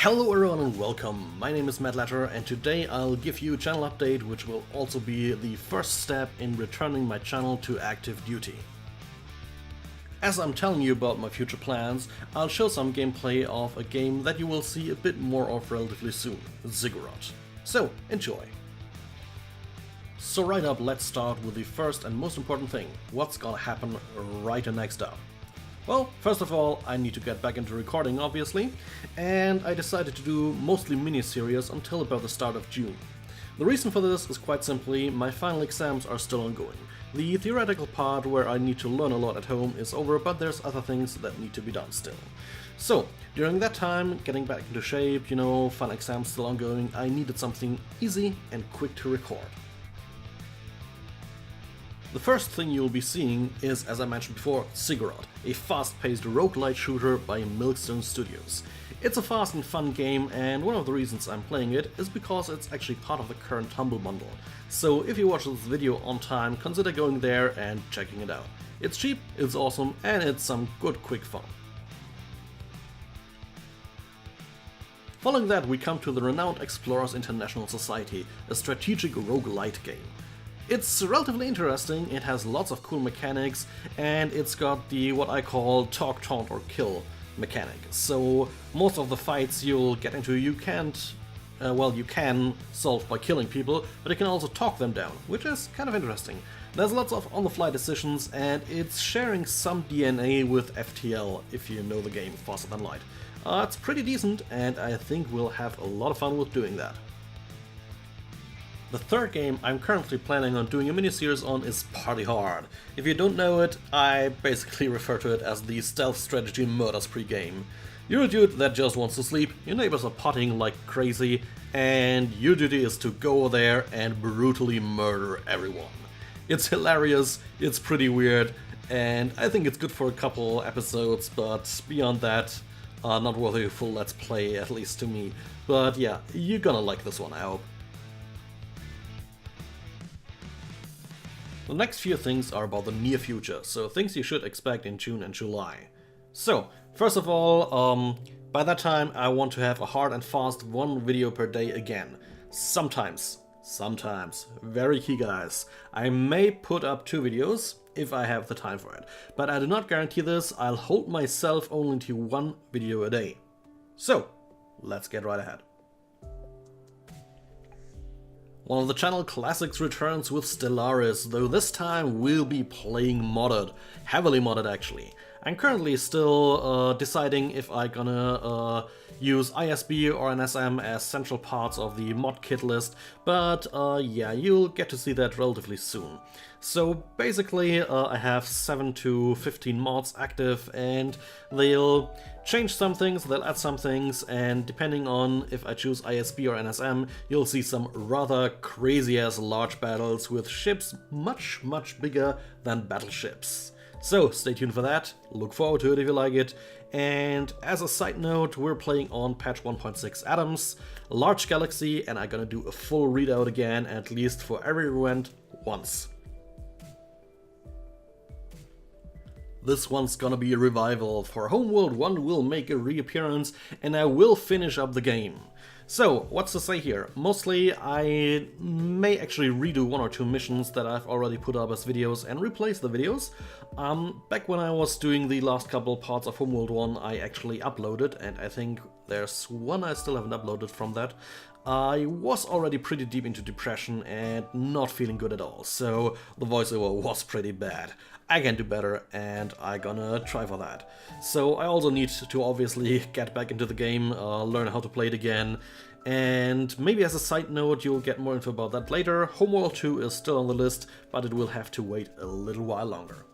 Hello everyone and welcome, my name is Matt Latter and today I'll give you a channel update which will also be the first step in returning my channel to active duty. As I'm telling you about my future plans, I'll show some gameplay of a game that you will see a bit more of relatively soon, Ziggurat. So, enjoy! So right up, let's start with the first and most important thing, what's gonna happen right next up. Well, first of all, I need to get back into recording, obviously, and I decided to do mostly mini-series until about the start of June. The reason for this is quite simply, my final exams are still ongoing. The theoretical part where I need to learn a lot at home is over, but there's other things that need to be done still. So, during that time, getting back into shape, final exams still ongoing, I needed something easy and quick to record. The first thing you'll be seeing is, as I mentioned before, Ziggurat, a fast-paced roguelite shooter by Milestone Studios. It's a fast and fun game, and one of the reasons I'm playing it is because it's actually part of the current Humble Bundle. So if you watch this video on time, consider going there and checking it out. It's cheap, it's awesome, and it's some good quick fun. Following that, we come to the renowned Explorers International Society, a strategic roguelite game. It's relatively interesting, it has lots of cool mechanics, and it's got the what I call talk, taunt or kill mechanic. So most of the fights you'll get into you can solve by killing people, but you can also talk them down, which is kind of interesting. There's lots of on-the-fly decisions, and it's sharing some DNA with FTL, if you know the game Faster Than Light. It's pretty decent, and I think we'll have a lot of fun with doing that. The third game I'm currently planning on doing a mini-series on is Party Hard. If you don't know it, I basically refer to it as the stealth strategy murder spree game. You're a dude that just wants to sleep, your neighbors are potting like crazy, and your duty is to go there and brutally murder everyone. It's hilarious, it's pretty weird, and I think it's good for a couple episodes, but beyond that, not worthy of a full let's play, at least to me. But yeah, you're gonna like this one, I hope. The next few things are about the near future, so things you should expect in June and July. So, first of all, by that time I want to have a hard and fast one video per day again. Sometimes, very key guys, I may put up 2 videos if I have the time for it, but I do not guarantee this. I'll hold myself only to 1 video a day. So, let's get right ahead. One of the channel classics returns with Stellaris, though this time we'll be playing modded. Heavily modded actually. I'm currently still deciding if I'm gonna use ISB or NSM as central parts of the mod kit list, but yeah, you'll get to see that relatively soon. So basically I have 7 to 15 mods active, and they'll change some things, they'll add some things, and depending on if I choose ISB or NSM, you'll see some rather crazy ass large battles with ships much bigger than battleships. So stay tuned for that, look forward to it if you like it, and as a side note, we're playing on patch 1.6 Atoms, large galaxy, and I'm gonna do a full readout again, at least for every event once. This one's gonna be a revival, for Homeworld 1 will make a reappearance, and I will finish up the game. So, what's to say here? Mostly, I may actually redo 1 or 2 missions that I've already put up as videos and replace the videos. Back when I was doing the last couple parts of Homeworld 1, I actually uploaded, and I think there's one I still haven't uploaded from that. I was already pretty deep into depression and not feeling good at all, so the voiceover was pretty bad. I can do better, and I'm gonna try for that. So I also need to obviously get back into the game, learn how to play it again, and maybe as a side note you'll get more info about that later. Homeworld 2 is still on the list, but it will have to wait a little while longer.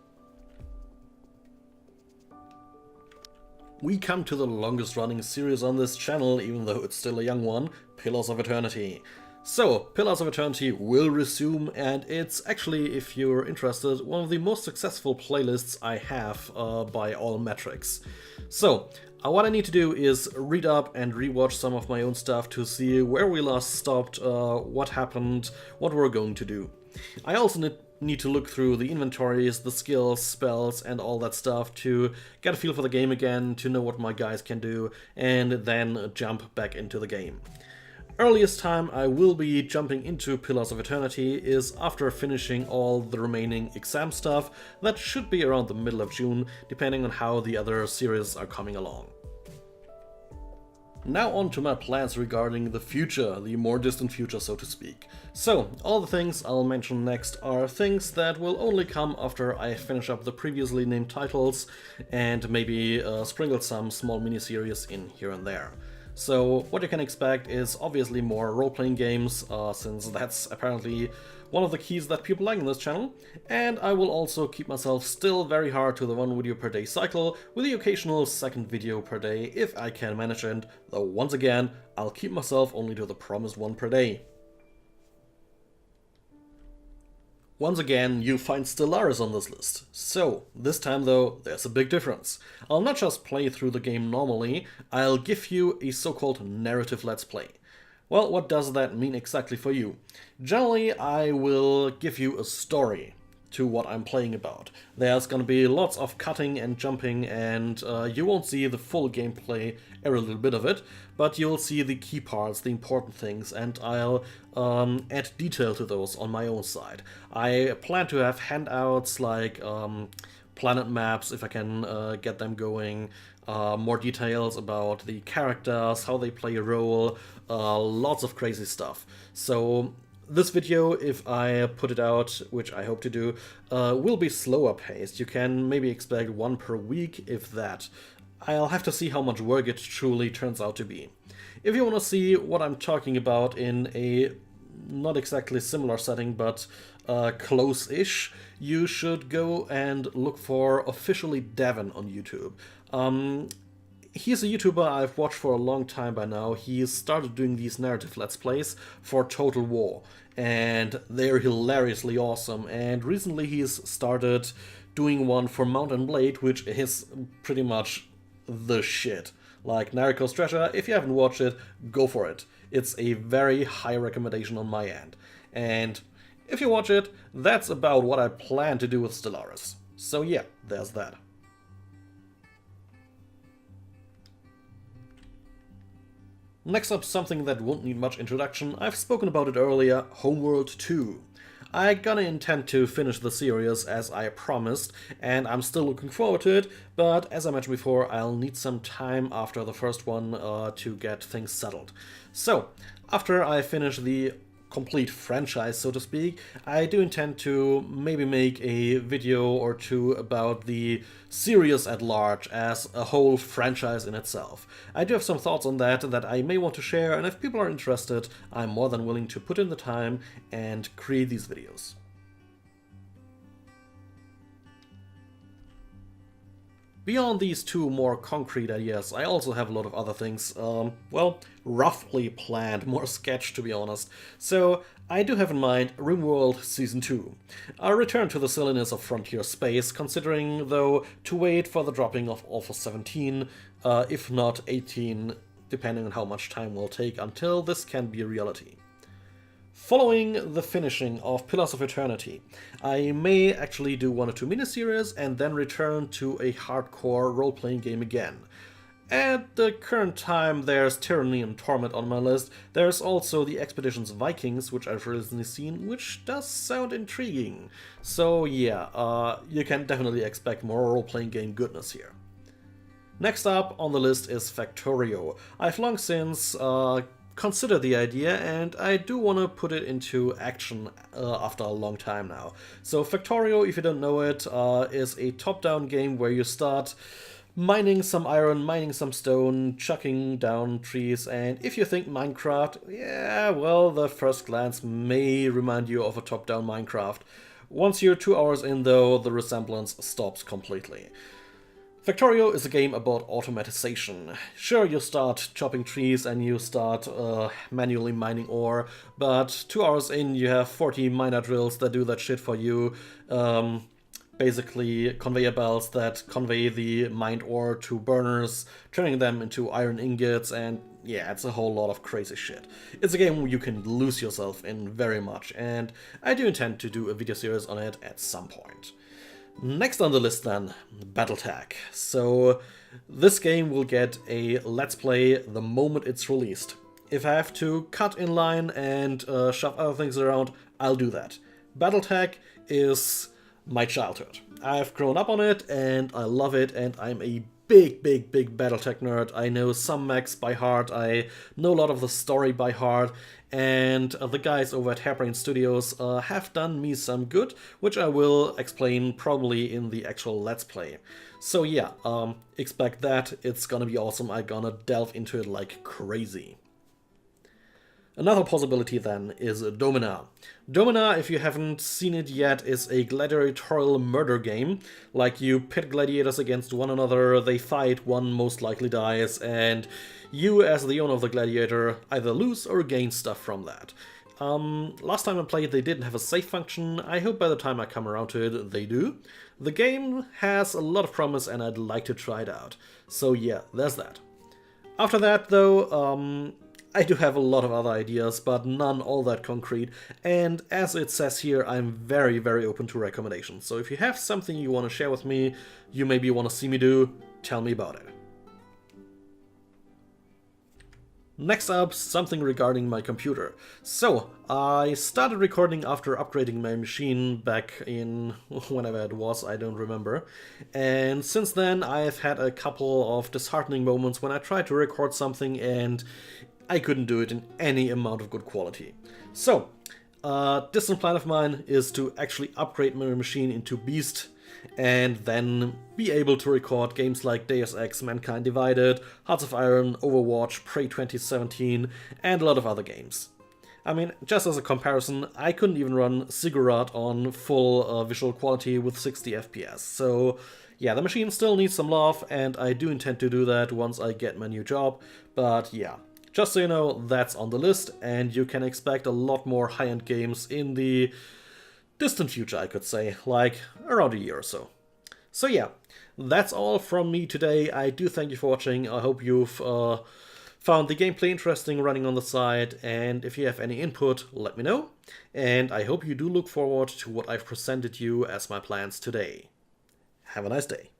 We come to the longest running series on this channel, even though it's still a young one, Pillars of Eternity. So, Pillars of Eternity will resume, and it's actually, if you're interested, one of the most successful playlists I have by all metrics. So, what I need to do is read up and rewatch some of my own stuff to see where we last stopped, what happened, what we're going to do. I also need need to look through the inventories, the skills, spells, and all that stuff to get a feel for the game again, to know what my guys can do, and then jump back into the game. Earliest time I will be jumping into Pillars of Eternity is after finishing all the remaining exam stuff. That should be around the middle of June, depending on how the other series are coming along. Now on to my plans regarding the future, the more distant future, so to speak. So, all the things I'll mention next are things that will only come after I finish up the previously named titles and maybe sprinkle some small mini-series in here and there. So what you can expect is obviously more role-playing games, since that's apparently one of the keys that people like in this channel, and I will also keep myself still very hard to the 1 video per day cycle, with the occasional second video per day if I can manage it, though once again I'll keep myself only to the promised 1 per day. Once again, you find Stellaris on this list. So, this time though, there's a big difference. I'll not just play through the game normally, I'll give you a so-called narrative let's play. Well, what does that mean exactly for you? Generally, I will give you a story to what I'm playing about. There's gonna be lots of cutting and jumping, and you won't see the full gameplay, every little bit of it, but you'll see the key parts, the important things, and I'll add detail to those on my own side. I plan to have handouts like planet maps, if I can get them going, more details about the characters, how they play a role, lots of crazy stuff. So this video, if I put it out, which I hope to do, will be slower paced. You can maybe expect 1 per week, if that. I'll have to see how much work it truly turns out to be. If you want to see what I'm talking about in a not exactly similar setting, but close-ish, you should go and look for Officially Devon on YouTube. He's a YouTuber I've watched for a long time by now. He started doing these narrative let's plays for Total War, and they're hilariously awesome. And recently he's started doing one for Mount and Blade, which is pretty much the shit. Like Nariko's Treasure, if you haven't watched it, go for it. It's a very high recommendation on my end. And if you watch it, that's about what I plan to do with Stellaris. So yeah, there's that. Next up, something that won't need much introduction. I've spoken about it earlier, Homeworld 2. I gonna intend to finish the series as I promised, and I'm still looking forward to it, but as I mentioned before, I'll need some time after the first one to get things settled. So, after I finish the complete franchise, so to speak, I do intend to maybe make a video or two about the series at large as a whole franchise in itself. I do have some thoughts on that I may want to share, and if people are interested, I'm more than willing to put in the time and create these videos. Beyond these 2 more concrete ideas, I also have a lot of other things, well, roughly planned, more sketched to be honest. So, I do have in mind RimWorld Season 2. A return to the silliness of frontier space, considering, though, to wait for the dropping of Alpha 17, if not 18, depending on how much time will take until this can be a reality. Following the finishing of Pillars of Eternity, I may actually do 1 or 2 miniseries and then return to a hardcore role-playing game again. At the current time, there's Tyranny and Torment on my list. There's also the Expeditions Vikings, which I've recently seen, which does sound intriguing. So yeah, you can definitely expect more role-playing game goodness here. Next up on the list is Factorio. I've long since consider the idea, and I do want to put it into action after a long time now. So Factorio, if you don't know it, is a top-down game where you start mining some iron, mining some stone, chucking down trees, and if you think Minecraft, yeah, well, the first glance may remind you of a top-down Minecraft. Once you're 2 hours in, though, the resemblance stops completely. Factorio is a game about automatization. Sure, you start chopping trees and you start manually mining ore, but 2 hours in you have 40 miner drills that do that shit for you. basically conveyor belts that convey the mined ore to burners, turning them into iron ingots, and yeah, it's a whole lot of crazy shit. It's a game where you can lose yourself in very much, and I do intend to do a video series on it at some point. Next on the list then, Battletech. So this game will get a Let's Play the moment it's released. If I have to cut in line and shove other things around, I'll do that. Battletech is my childhood. I've grown up on it and I love it, and I'm a big Battletech nerd. I know some mechs by heart, I know a lot of the story by heart, and the guys over at Hairbrain Studios have done me some good, which I will explain probably in the actual Let's Play. So yeah, expect that. It's gonna be awesome. I'm gonna delve into it like crazy. Another possibility then is Domina. Domina, if you haven't seen it yet, is a gladiatorial murder game. Like, you pit gladiators against one another, they fight, one most likely dies, and you as the owner of the gladiator either lose or gain stuff from that. Last time I played they didn't have a save function. I hope by the time I come around to it they do. The game has a lot of promise and I'd like to try it out. So yeah, there's that. After that though, I do have a lot of other ideas, but none all that concrete, and as it says here, I'm very open to recommendations. So if you have something you want to share with me, you maybe want to see me do, tell me about it. Next up, something regarding my computer. So, I started recording after upgrading my machine back in whenever it was, I don't remember. And since then, I've had a couple of disheartening moments when I tried to record something and I couldn't do it in any amount of good quality. So, a distant plan of mine is to actually upgrade my machine into Beast and then be able to record games like Deus Ex, Mankind Divided, Hearts of Iron, Overwatch, Prey 2017, and a lot of other games. I mean, just as a comparison, I couldn't even run Ziggurat on full visual quality with 60 FPS, so yeah, the machine still needs some love, and I do intend to do that once I get my new job, but yeah. Just so you know, that's on the list, and you can expect a lot more high-end games in the distant future, I could say, like around a year or so. So yeah, that's all from me today. I do thank you for watching. I hope you've found the gameplay interesting running on the side, and if you have any input, let me know. And I hope you do look forward to what I've presented you as my plans today. Have a nice day.